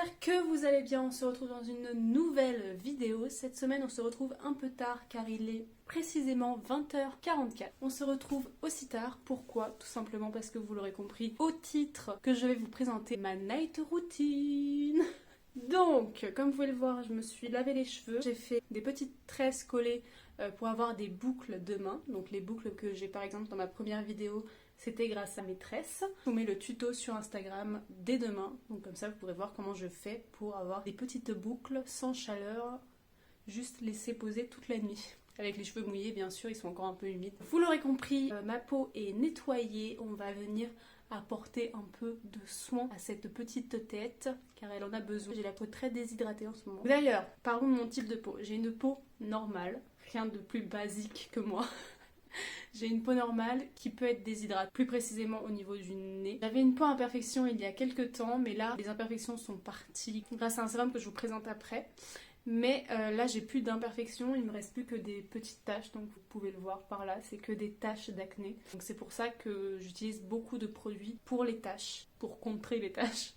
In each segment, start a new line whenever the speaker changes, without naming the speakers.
j'espère que vous allez bien. On se retrouve dans une nouvelle vidéo. Cette semaine, on se retrouve un peu tard car il est précisément 20h44. On se retrouve aussi tard. Pourquoi? Tout simplement parce que vous l'aurez compris au titre que je vais vous présenter ma night routine. Donc, comme vous pouvez le voir, je me suis lavé les cheveux. J'ai fait des petites tresses collées pour avoir des boucles de main. Donc les boucles que j'ai par exemple dans ma première vidéo, c'était grâce à mes tresses. Je vous mets le tuto sur Instagram dès demain. Donc comme ça, vous pourrez voir comment je fais pour avoir des petites boucles sans chaleur, juste laisser poser toute la nuit. Avec les cheveux mouillés, bien sûr, ils sont encore un peu humides. Vous l'aurez compris, ma peau est nettoyée. On va venir apporter un peu de soin à cette petite tête car elle en a besoin. J'ai la peau très déshydratée en ce moment. D'ailleurs, parlons de mon type de peau. J'ai une peau normale, rien de plus basique que moi. J'ai une peau normale qui peut être déshydratée, plus précisément au niveau du nez. J'avais une peau à imperfection il y a quelques temps, mais là, les imperfections sont parties grâce à un sérum que je vous présente après. Mais là, j'ai plus d'imperfections, il me reste plus que des petites taches, donc vous pouvez le voir par là, c'est que des taches d'acné. Donc c'est pour ça que j'utilise beaucoup de produits pour les taches, pour contrer les taches.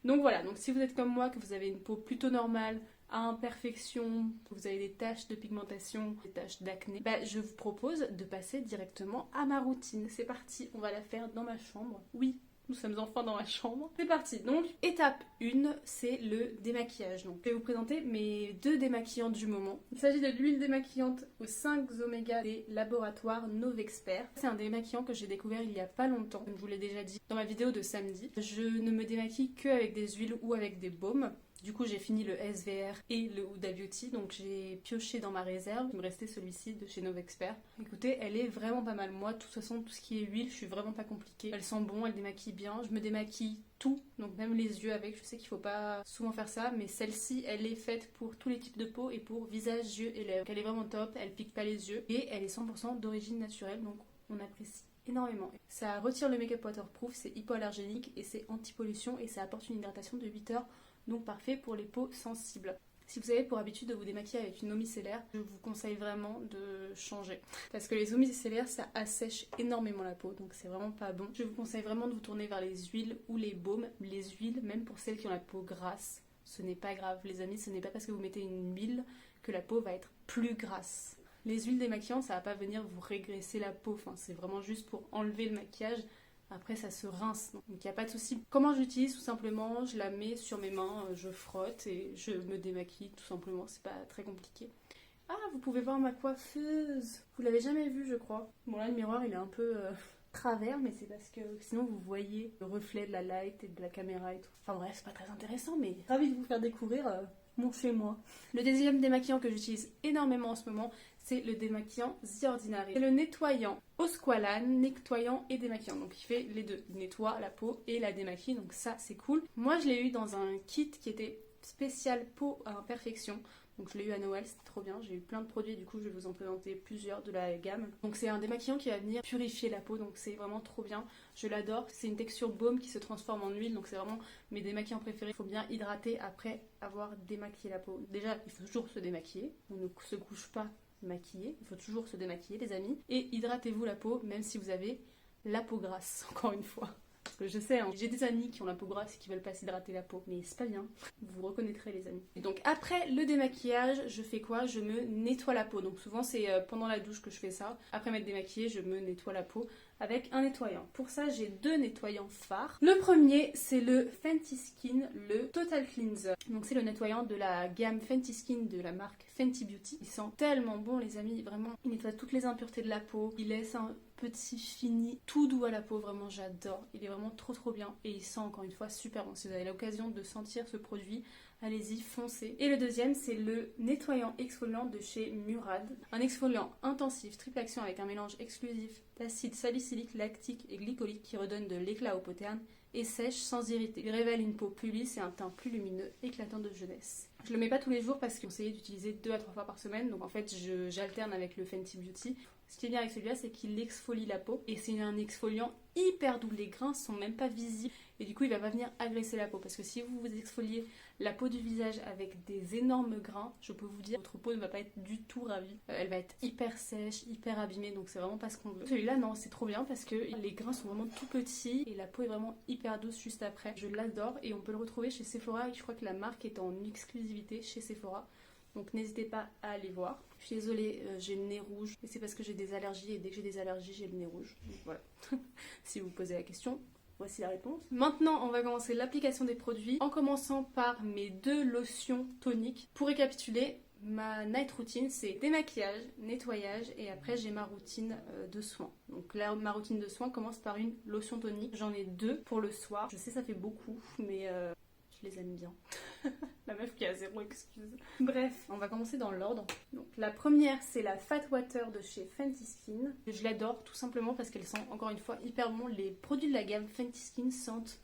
Donc voilà, donc si vous êtes comme moi, que vous avez une peau plutôt normale, à imperfection, que vous avez des taches de pigmentation, des taches d'acné, je vous propose de passer directement à ma routine. C'est parti, on va la faire dans ma chambre. Oui, nous sommes enfin dans ma chambre. C'est parti. Donc, étape 1, c'est le démaquillage. Donc, je vais vous présenter mes deux démaquillants du moment. Il s'agit de l'huile démaquillante aux 5 oméga des laboratoires Novexpert. C'est un démaquillant que j'ai découvert il y a pas longtemps, comme je vous l'ai déjà dit dans ma vidéo de samedi. Je ne me démaquille que avec des huiles ou avec des baumes. Du coup, j'ai fini le SVR et le Huda Beauty, donc j'ai pioché dans ma réserve. Il me restait celui-ci de chez Novexpert. Écoutez, elle est vraiment pas mal. Moi, de toute façon, tout ce qui est huile, je suis vraiment pas compliquée. Elle sent bon, elle démaquille bien. Je me démaquille tout, donc même les yeux avec. Je sais qu'il faut pas souvent faire ça, mais celle-ci, elle est faite pour tous les types de peau et pour visage, yeux et lèvres. Donc elle est vraiment top, elle pique pas les yeux et elle est 100% d'origine naturelle, donc on apprécie énormément. Ça retire le make-up waterproof, c'est hypoallergénique et c'est anti-pollution et ça apporte une hydratation de 8 heures. Donc parfait pour les peaux sensibles. Si vous avez pour habitude de vous démaquiller avec une eau micellaire, je vous conseille vraiment de changer. Parce que les eaux micellaires, ça assèche énormément la peau, donc c'est vraiment pas bon. Je vous conseille vraiment de vous tourner vers les huiles ou les baumes. Les huiles, même pour celles qui ont la peau grasse, ce n'est pas grave. Les amis, ce n'est pas parce que vous mettez une huile que la peau va être plus grasse. Les huiles démaquillantes, ça va pas venir vous régresser la peau, enfin, c'est vraiment juste pour enlever le maquillage. Après ça se rince, donc il n'y a pas de souci. Comment j'utilise? Tout simplement, je la mets sur mes mains, je frotte et je me démaquille tout simplement, c'est pas très compliqué. Ah, vous pouvez voir ma coiffeuse. Vous l'avez jamais vue, je crois. Bon là le miroir il est un peu travers, mais c'est parce que sinon vous voyez le reflet de la light et de la caméra et tout. Enfin bref, c'est pas très intéressant, mais ravi de vous faire découvrir mon chez moi. Le deuxième démaquillant que j'utilise énormément en ce moment, c'est le démaquillant The Ordinary. C'est le nettoyant au squalane, nettoyant et démaquillant. Donc il fait les deux. Il nettoie la peau et la démaquille, donc ça c'est cool. Moi je l'ai eu dans un kit qui était spécial peau à imperfection. Donc je l'ai eu à Noël, c'était trop bien. J'ai eu plein de produits, du coup je vais vous en présenter plusieurs de la gamme. Donc c'est un démaquillant qui va venir purifier la peau, donc c'est vraiment trop bien. Je l'adore. C'est une texture baume qui se transforme en huile, donc c'est vraiment mes démaquillants préférés. Il faut bien hydrater après avoir démaquillé la peau. Déjà, il faut toujours se démaquiller. On ne se couche pas maquillé, il faut toujours se démaquiller les amis, et hydratez-vous la peau même si vous avez la peau grasse, encore une fois. Parce que je sais, hein, j'ai des amis qui ont la peau grasse et qui veulent pas s'hydrater la peau, mais c'est pas bien, vous reconnaîtrez les amis. Et donc après le démaquillage, je fais quoi? Je me nettoie la peau, donc souvent c'est pendant la douche que je fais ça. Après m'être démaquillée, je me nettoie la peau avec un nettoyant. Pour ça, j'ai deux nettoyants phares. Le premier, c'est le Fenty Skin, le Total Cleanser. Donc c'est le nettoyant de la gamme Fenty Skin de la marque Fenty Beauty. Il sent tellement bon les amis, vraiment. Il nettoie toutes les impuretés de la peau. Il laisse un petit fini tout doux à la peau, vraiment j'adore. Il est vraiment trop bien et il sent encore une fois super bon. Si vous avez l'occasion de sentir ce produit, allez-y, foncez. Et le deuxième, c'est le nettoyant exfoliant de chez Murad. Un exfoliant intensif, triple action avec un mélange exclusif d'acide salicylique, lactique et glycolique qui redonne de l'éclat aux peaux ternes et sèche sans irriter. Il révèle une peau plus lisse et un teint plus lumineux, éclatant de jeunesse. Je le mets pas tous les jours parce qu'on conseille d'utiliser 2 à 3 fois par semaine, donc en fait j'alterne avec le Fenty Beauty. Ce qui est bien avec celui-là, c'est qu'il exfolie la peau et c'est un exfoliant hyper doux. Les grains sont même pas visibles et du coup il va pas venir agresser la peau, parce que si vous vous exfoliez la peau du visage avec des énormes grains, je peux vous dire votre peau ne va pas être du tout ravie. Elle va être hyper sèche, hyper abîmée, donc c'est vraiment pas ce qu'on veut. Celui-là non, c'est trop bien parce que les grains sont vraiment tout petits et la peau est vraiment hyper douce juste après. Je l'adore et on peut le retrouver chez Sephora et je crois que la marque est en exclusivité chez Sephora. Donc n'hésitez pas à aller voir. Je suis désolée, j'ai le nez rouge et c'est parce que j'ai des allergies et dès que j'ai des allergies j'ai le nez rouge. Donc voilà, si vous posez la question. Voici la réponse. Maintenant, on va commencer l'application des produits en commençant par mes 2 lotions toniques. Pour récapituler, ma night routine, c'est démaquillage, nettoyage et après j'ai ma routine de soins. Donc là, ma routine de soins commence par une lotion tonique. J'en ai 2 pour le soir. Je sais, ça fait beaucoup, mais je les aime bien. La meuf qui a 0 excuse. Bref, on va commencer dans l'ordre. Donc la première, c'est la Fat Water de chez Fenty Skin. Je l'adore tout simplement parce qu'elle sent encore une fois hyper bon. Les produits de la gamme Fenty Skin sentent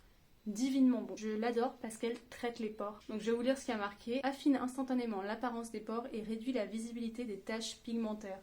divinement bon. Je l'adore parce qu'elle traite les pores. Donc je vais vous lire ce qui a marqué. Affine instantanément l'apparence des pores et réduit la visibilité des taches pigmentaires.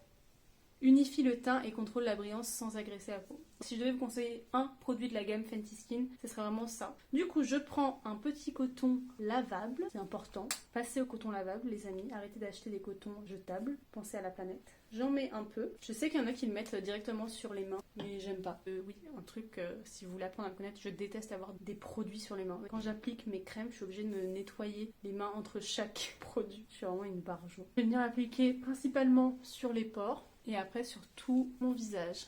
Unifie le teint et contrôle la brillance sans agresser la peau. Si je devais vous conseiller un produit de la gamme Fenty Skin, ce serait vraiment ça. Du coup, je prends un petit coton lavable, c'est important. Passez au coton lavable, les amis. Arrêtez d'acheter des cotons jetables. Pensez à la planète. J'en mets un peu. Je sais qu'il y en a qui le mettent directement sur les mains, mais j'aime pas. Oui, un truc, si vous voulez apprendre à me connaître, je déteste avoir des produits sur les mains. Quand j'applique mes crèmes, je suis obligée de me nettoyer les mains entre chaque produit. Je suis vraiment une barjo. Je vais venir appliquer principalement sur les pores et après sur tout mon visage.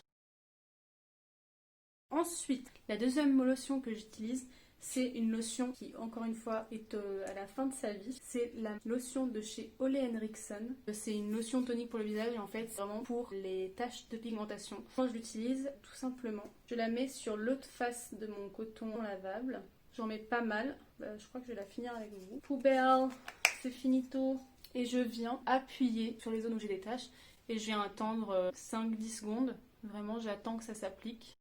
Ensuite, la deuxième lotion que j'utilise, c'est une lotion qui, encore une fois, est à la fin de sa vie. C'est la lotion de chez Ole Henriksen. C'est une lotion tonique pour le visage et en fait, c'est vraiment pour les taches de pigmentation. Quand je l'utilise, tout simplement, je la mets sur l'autre face de mon coton lavable. J'en mets pas mal. Je crois que je vais la finir avec vous. Poubelle, c'est finito. Et je viens appuyer sur les zones où j'ai des taches et je viens attendre 5-10 secondes. Vraiment, j'attends que ça s'applique.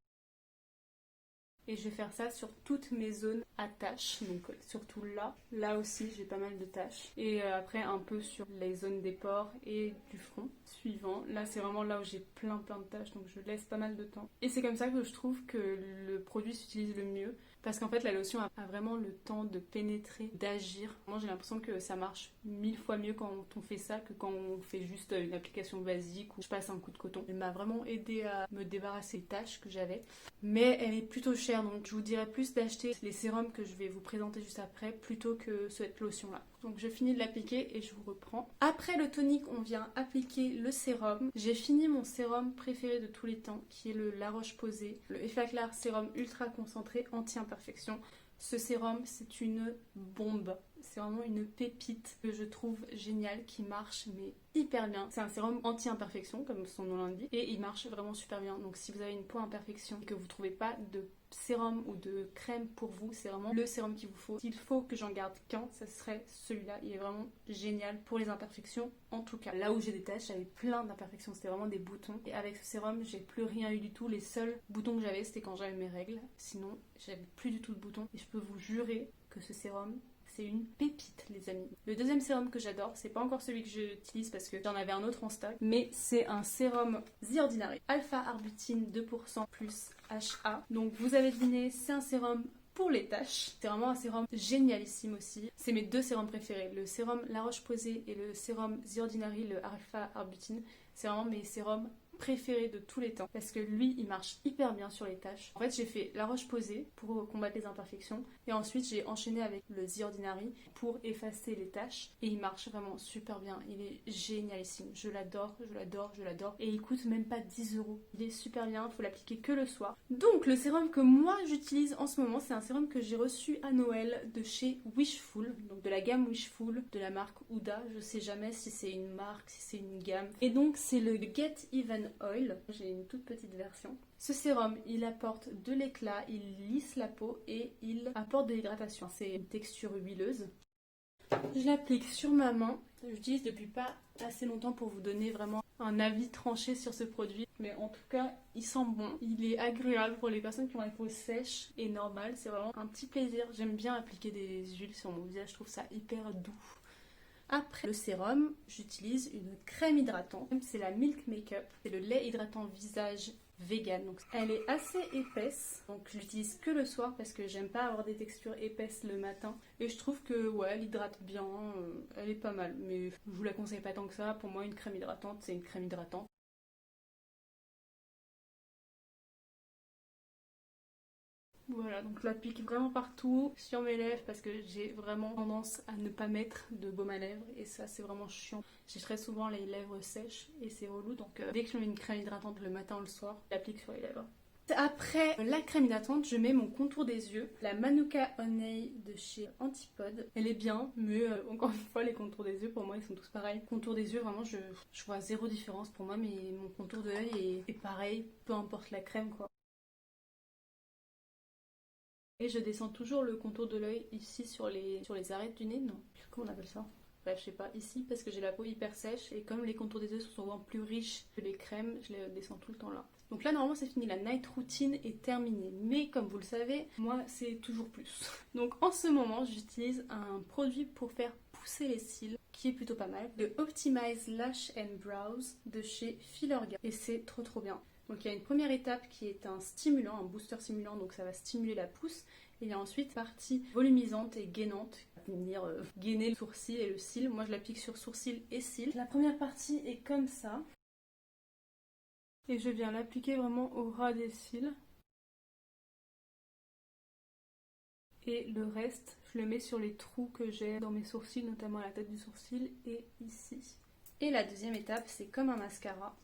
Et je vais faire ça sur toutes mes zones à taches, donc surtout là aussi j'ai pas mal de taches. Et après un peu sur les zones des pores et du front. Suivant, là c'est vraiment là où j'ai plein de taches, donc je laisse pas mal de temps. Et c'est comme ça que je trouve que le produit s'utilise le mieux, parce qu'en fait la lotion a vraiment le temps de pénétrer, d'agir. Moi j'ai l'impression que ça marche 1000 fois mieux quand on fait ça que quand on fait juste une application basique ou je passe un coup de coton. Elle m'a vraiment aidé à me débarrasser des taches que j'avais, mais elle est plutôt chère, donc je vous dirais plus d'acheter les sérums que je vais vous présenter juste après plutôt que cette lotion là. Donc je finis de l'appliquer et je vous reprends. Après le tonique, on vient appliquer le sérum. J'ai fini mon sérum préféré de tous les temps, qui est le La Roche-Posay, le Effaclar Sérum Ultra Concentré Anti-Imperfection. Ce sérum, c'est une bombe. C'est vraiment une pépite que je trouve géniale, qui marche mais hyper bien. C'est un sérum anti-imperfection, comme son nom l'indique, et il marche vraiment super bien. Donc si vous avez une peau imperfection et que vous ne trouvez pas de sérum ou de crème pour vous, c'est vraiment le sérum qu'il vous faut. S'il faut que j'en garde qu'un, ça serait celui-là. Il est vraiment génial pour les imperfections, en tout cas. Là où j'ai des taches, j'avais plein d'imperfections, c'était vraiment des boutons. Et avec ce sérum, j'ai plus rien eu du tout. Les seuls boutons que j'avais, c'était quand j'avais mes règles. Sinon, j'avais plus du tout de boutons. Et je peux vous jurer que ce sérum, c'est une pépite, les amis. Le deuxième sérum que j'adore, c'est pas encore celui que j'utilise parce que j'en avais un autre en stock, mais c'est un sérum The Ordinary Alpha Arbutin 2% plus HA. Donc vous avez deviné, c'est un sérum pour les taches. C'est vraiment un sérum génialissime aussi. C'est mes 2 sérums préférés, le sérum La Roche-Posay et le sérum The Ordinary, le Alpha Arbutin. C'est vraiment mes sérums préféré de tous les temps parce que lui il marche hyper bien sur les taches. En fait j'ai fait La Roche-Posay pour combattre les imperfections et ensuite j'ai enchaîné avec le The Ordinary pour effacer les taches et il marche vraiment super bien. Il est génialissime, je l'adore, je l'adore, je l'adore et il coûte même pas 10 €. Il est super bien, il faut l'appliquer que le soir. Donc le sérum que moi j'utilise en ce moment, c'est un sérum que j'ai reçu à Noël de chez Wishful, donc de la gamme Wishful de la marque Huda. Je sais jamais si c'est une marque, si c'est une gamme, et donc c'est le Get Even Oil. J'ai une toute petite version. Ce sérum, il apporte de l'éclat, il lisse la peau et il apporte de l'hydratation. C'est une texture huileuse. Je l'applique sur ma main. Je l'utilise depuis pas assez longtemps pour vous donner vraiment un avis tranché sur ce produit. Mais en tout cas, il sent bon. Il est agréable pour les personnes qui ont la peau sèche et normale. C'est vraiment un petit plaisir. J'aime bien appliquer des huiles sur mon visage. Je trouve ça hyper doux. Après le sérum, j'utilise une crème hydratante. C'est la Milk Makeup. C'est le lait hydratant visage vegan. Donc elle est assez épaisse, donc je l'utilise que le soir parce que j'aime pas avoir des textures épaisses le matin. Et je trouve que ouais, elle hydrate bien, elle est pas mal. Mais je vous la conseille pas tant que ça. Pour moi, une crème hydratante, c'est une crème hydratante. Voilà, donc je l'applique vraiment partout sur mes lèvres parce que j'ai vraiment tendance à ne pas mettre de baume à lèvres et ça c'est vraiment chiant. J'ai très souvent les lèvres sèches et c'est relou donc dès que je mets une crème hydratante le matin ou le soir, je l'applique sur les lèvres. Après la crème hydratante, je mets mon contour des yeux, la Manuka Honey de chez Antipode. Elle est bien, mais encore une fois, les contours des yeux, pour moi, ils sont tous pareils. Contour des yeux, vraiment, je vois zéro différence pour moi, mais mon contour de l'œil est pareil, peu importe la crème, quoi. Et je descends toujours le contour de l'œil ici sur les arêtes du nez, non? Comment on appelle ça? Bref, je sais pas, ici parce que j'ai la peau hyper sèche et comme les contours des yeux sont souvent plus riches que les crèmes, je les descends tout le temps là. Donc là, normalement, c'est fini, la night routine est terminée. Mais comme vous le savez, moi, c'est toujours plus. Donc en ce moment, j'utilise un produit pour faire pousser les cils qui est plutôt pas mal, le Optimize Lash and Brows de chez Filorga. Et c'est trop bien. Donc il y a une première étape qui est un stimulant, un booster stimulant, donc ça va stimuler la pousse. Et il y a ensuite partie volumisante et gainante, qui va venir gainer le sourcil et le cil. Moi je l'applique sur sourcil et cils. La première partie est comme ça. Et je viens l'appliquer vraiment au ras des cils. Et le reste, je le mets sur les trous que j'ai dans mes sourcils, notamment à la tête du sourcil et ici. Et la deuxième étape, c'est comme un mascara.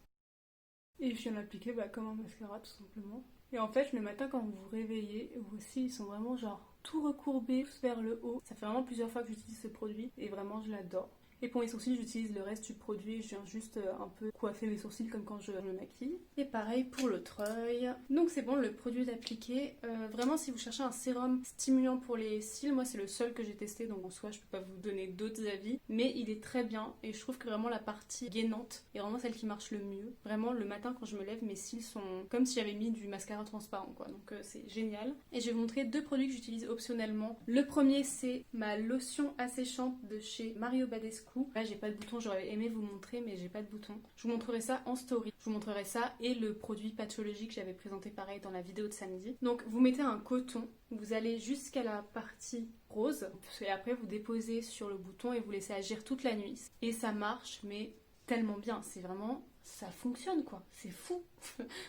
Et je viens l'appliquer comme un mascara tout simplement. Et en fait, le matin quand vous vous réveillez, vos cils ils sont vraiment genre tout recourbés, tous vers le haut. Ça fait vraiment plusieurs fois que j'utilise ce produit et vraiment je l'adore. Et pour mes sourcils, j'utilise le reste du produit. Je viens juste un peu coiffer mes sourcils comme quand je me maquille. Et pareil pour l'autre œil. Donc c'est bon, le produit est appliqué. Vraiment, si vous cherchez un sérum stimulant pour les cils, moi c'est le seul que j'ai testé. Donc en soi, je peux pas vous donner d'autres avis. Mais il est très bien. Et je trouve que vraiment la partie gainante est vraiment celle qui marche le mieux. Vraiment, le matin quand je me lève, mes cils sont comme si j'avais mis du mascara transparent, quoi. Donc c'est génial. Et je vais vous montrer deux produits que j'utilise optionnellement. Le premier, c'est ma lotion asséchante de chez Mario Badescu. Là j'ai pas de bouton, j'aurais aimé vous montrer mais j'ai pas de bouton. Je vous montrerai ça en story. Je vous montrerai ça et le produit Patchology que j'avais présenté pareil dans la vidéo de samedi. Donc vous mettez un coton, vous allez jusqu'à la partie rose et après vous déposez sur le bouton et vous laissez agir toute la nuit. Et ça marche mais tellement bien, c'est vraiment, ça fonctionne quoi, c'est fou.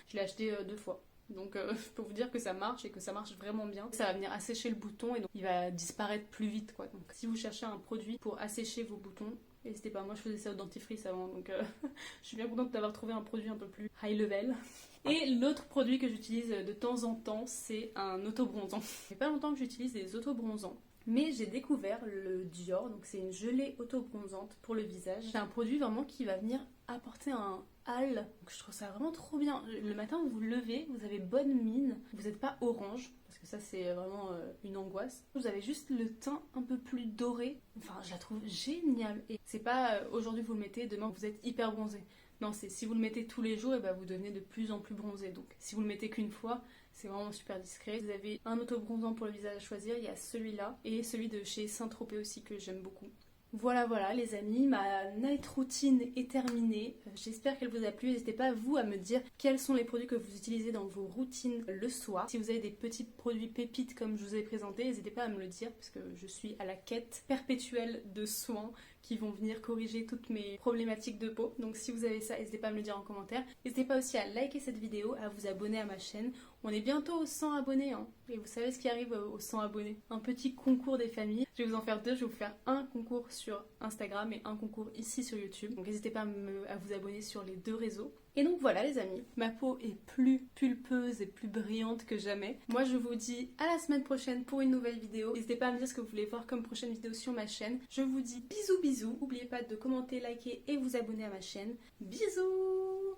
Je l'ai acheté 2 fois. Donc je peux vous dire que ça marche et que ça marche vraiment bien. Ça va venir assécher le bouton et donc il va disparaître plus vite quoi. Donc si vous cherchez un produit pour assécher vos boutons, n'hésitez pas. Moi je faisais ça au dentifrice avant donc je suis bien contente d'avoir trouvé un produit un peu plus high level. Et l'autre produit que j'utilise de temps en temps, c'est un autobronzant. Ça fait pas longtemps que j'utilise des autobronzants. Mais j'ai découvert le Dior, donc c'est une gelée auto-bronzante pour le visage. C'est un produit vraiment qui va venir apporter un hâle. Donc je trouve ça vraiment trop bien. Le matin, vous vous levez, vous avez bonne mine, vous n'êtes pas orange, parce que ça c'est vraiment une angoisse. Vous avez juste le teint un peu plus doré. Enfin, je la trouve géniale. Et c'est pas aujourd'hui vous le mettez, demain vous êtes hyper bronzé. Non, c'est si vous le mettez tous les jours, et vous devenez de plus en plus bronzé. Donc si vous le mettez qu'une fois, c'est vraiment super discret. Vous avez un auto-bronzant pour le visage à choisir, il y a celui-là et celui de chez Saint-Tropez aussi que j'aime beaucoup. Voilà les amis, ma night routine est terminée. J'espère qu'elle vous a plu. N'hésitez pas vous à me dire quels sont les produits que vous utilisez dans vos routines le soir. Si vous avez des petits produits pépites comme je vous ai présenté, n'hésitez pas à me le dire parce que je suis à la quête perpétuelle de soins qui vont venir corriger toutes mes problématiques de peau. Donc si vous avez ça, n'hésitez pas à me le dire en commentaire. N'hésitez pas aussi à liker cette vidéo, à vous abonner à ma chaîne. On est bientôt aux 100 abonnés hein. Et vous savez ce qui arrive aux 100 abonnés? Un petit concours des familles. Je vais vous en faire deux. Je vais vous faire un concours sur Instagram et un concours ici sur YouTube. Donc n'hésitez pas à vous abonner sur les deux réseaux. Et donc voilà les amis, ma peau est plus pulpeuse et plus brillante que jamais. Moi je vous dis à la semaine prochaine pour une nouvelle vidéo. N'hésitez pas à me dire ce que vous voulez voir comme prochaine vidéo sur ma chaîne. Je vous dis bisous. N'oubliez pas de commenter, liker et vous abonner à ma chaîne. Bisous.